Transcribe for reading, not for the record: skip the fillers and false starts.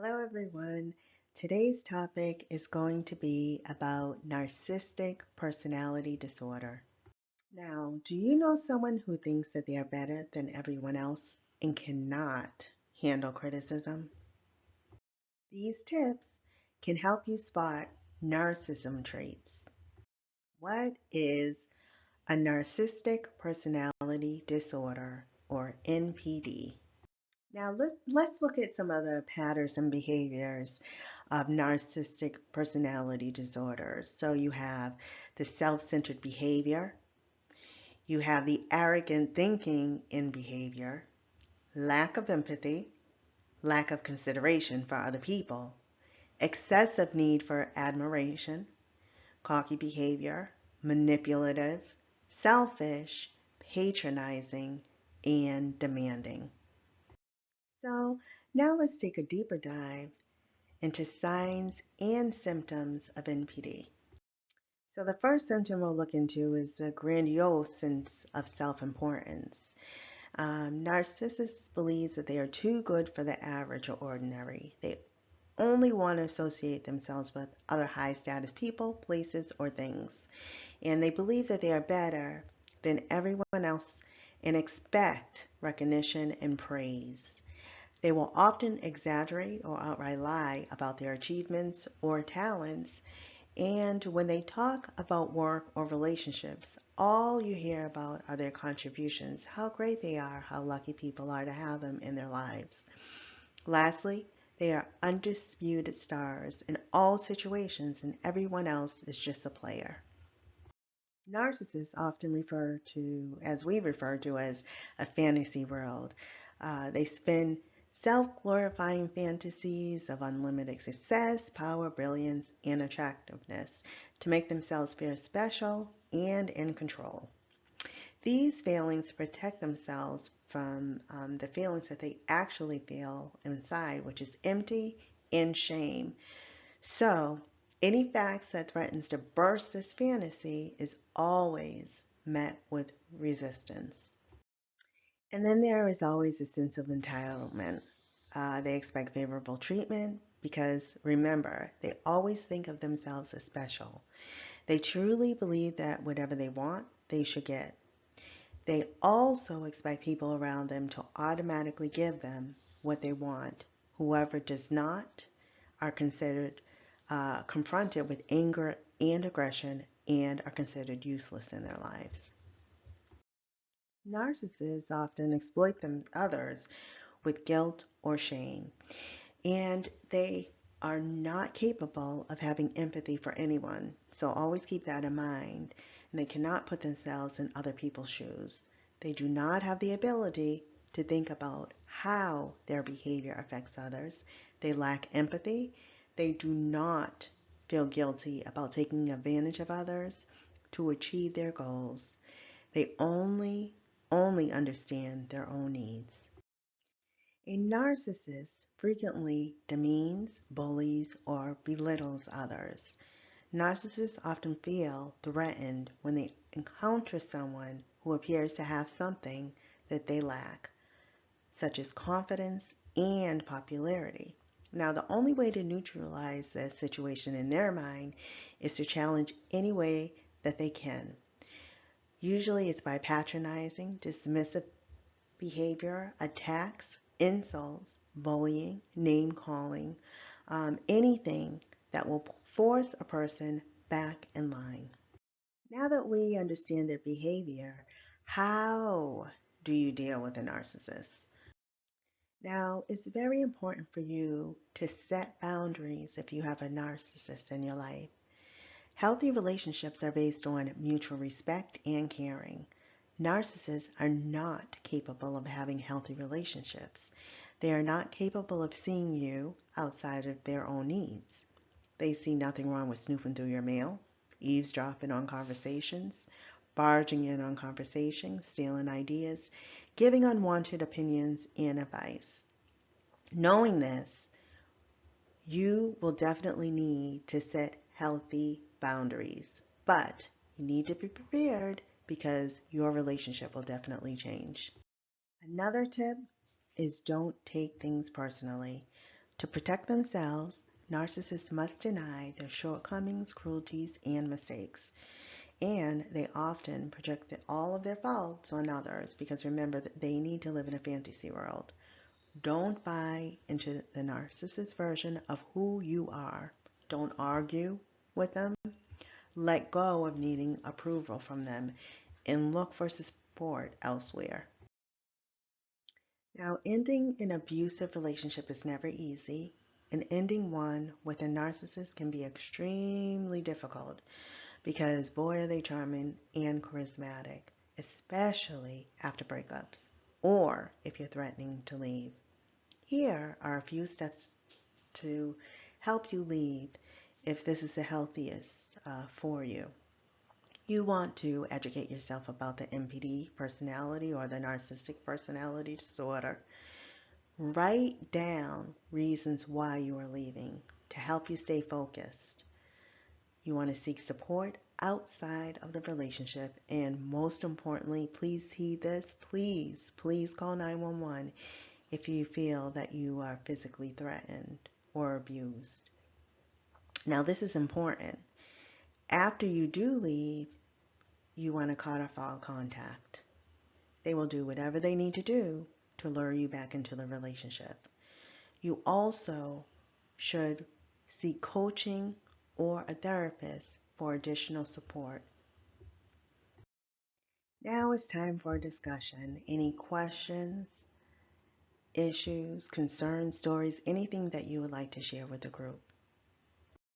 Hello, everyone. Today's topic is going to be about narcissistic personality disorder. Now, do you know someone who thinks that they are better than everyone else and cannot handle criticism? These tips can help you spot narcissism traits. What is a narcissistic personality disorder or NPD? Now let's look at some other patterns and behaviors of narcissistic personality disorders. So you have the self-centered behavior, you have the arrogant thinking in behavior, lack of empathy, lack of consideration for other people, excessive need for admiration, cocky behavior, manipulative, selfish, patronizing, and demanding. So now let's take a deeper dive into signs and symptoms of NPD. So the first symptom we'll look into is a grandiose sense of self-importance. Narcissists believe that they are too good for the average or ordinary. They only want to associate themselves with other high status people, places, or things. And they believe that they are better than everyone else and expect recognition and praise. They will often exaggerate or outright lie about their achievements or talents, and when they talk about work or relationships, all you hear about are their contributions, how great they are, how lucky people are to have them in their lives. Lastly, they are undisputed stars in all situations, and everyone else is just a player. Narcissists often refer to, as we refer to, as a fantasy world. They spin self-glorifying fantasies of unlimited success, power, brilliance, and attractiveness to make themselves feel special and in control. These failings protect themselves from the feelings that they actually feel inside, which is empty and shame. So, any facts that threatens to burst this fantasy is always met with resistance. And then there is always a sense of entitlement. They expect favorable treatment because, remember, they always think of themselves as special. They truly believe that whatever they want, they should get. They also expect people around them to automatically give them what they want. Whoever does not are considered confronted with anger and aggression and are considered useless in their lives. Narcissists often exploit others with guilt or shame, and they are not capable of having empathy for anyone. So always keep that in mind. And they cannot put themselves in other people's shoes. They do not have the ability to think about how their behavior affects others. They lack empathy. They do not feel guilty about taking advantage of others to achieve their goals. They only understand their own needs. A narcissist frequently demeans, bullies, or belittles others. Narcissists often feel threatened when they encounter someone who appears to have something that they lack, such as confidence and popularity. Now, the only way to neutralize this situation in their mind is to challenge any way that they can. Usually it's by patronizing, dismissive behavior, attacks, insults, bullying, name calling, anything that will force a person back in line. Now that we understand their behavior, how do you deal with a narcissist? Now, it's very important for you to set boundaries if you have a narcissist in your life. Healthy relationships are based on mutual respect and caring. Narcissists are not capable of having healthy relationships. They are not capable of seeing you outside of their own needs. They see nothing wrong with snooping through your mail, eavesdropping on conversations, barging in on conversations, stealing ideas, giving unwanted opinions and advice. Knowing this, you will definitely need to set healthy boundaries, but you need to be prepared because your relationship will definitely change. Another tip is don't take things personally. To protect themselves, narcissists must deny their shortcomings, cruelties, and mistakes. And they often project all of their faults on others because remember that they need to live in a fantasy world. Don't buy into the narcissist version of who you are. Don't argue with them. Let go of needing approval from them and look for support elsewhere. Now, ending an abusive relationship is never easy, and ending one with a narcissist can be extremely difficult because, boy, are they charming and charismatic, especially after breakups or if you're threatening to leave. Here are a few steps to help you leave if this is the healthiest for you. You want to educate yourself about the NPD personality or the Narcissistic Personality Disorder. Write down reasons why you are leaving to help you stay focused. You want to seek support outside of the relationship, and most importantly, please heed this, please call 911 if you feel that you are physically threatened or abused. Now, this is important. After you do leave, you want to cut off all contact. They will do whatever they need to do to lure you back into the relationship. You also should seek coaching or a therapist for additional support. Now it's time for a discussion. Any questions, issues, concerns, stories, anything that you would like to share with the group?